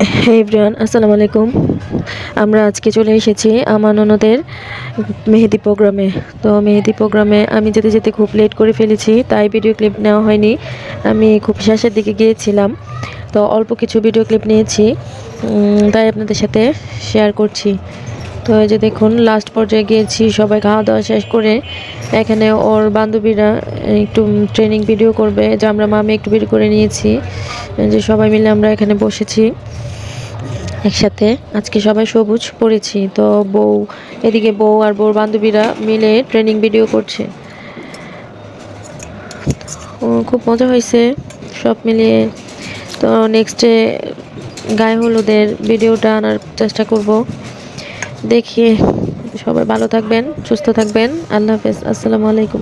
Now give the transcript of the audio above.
হে everyone, আসসালামু আলাইকুম। আমরা আজকে চলে এসেছি আমার ননদের মেহেদি প্রোগ্রামে। তো মেহেদি প্রোগ্রামে আমি যেতে যেতে খুব লেট করে ফেলেছি, তাই ভিডিও ক্লিপ নেওয়া হয়নি। আমি খুব শেষের দিকে গিয়েছিলাম, তো অল্প কিছু ভিডিও ক্লিপ নিয়েছি, তাই আপনাদের সাথে শেয়ার করছি। তো এই যে দেখুন, লাস্ট পর্যায়ে গিয়েছি, সবাই খাওয়া দাওয়া শেষ করে এখানে ওর বান্ধবীরা একটু ট্রেনিং ভিডিও করবে, যে আমরা মামি একটু ভিডিও করে নিয়েছি, যে সবাই মিলে আমরা এখানে বসেছি একসাথে। আজকে সবাই সবুজ পড়েছি, তো এদিকে বউ আর বউর বান্ধবীরা মিলে ট্রেনিং ভিডিও করছে। খুব মজা হয়েছে সব মিলিয়ে। তো নেক্সটে গায়ে হলুদের ভিডিওটা আনার চেষ্টা করব। দেখি, সবাই ভালো থাকবেন, সুস্থ থাকবেন। আল্লাহ হাফেজ, আসসালামু আলাইকুম।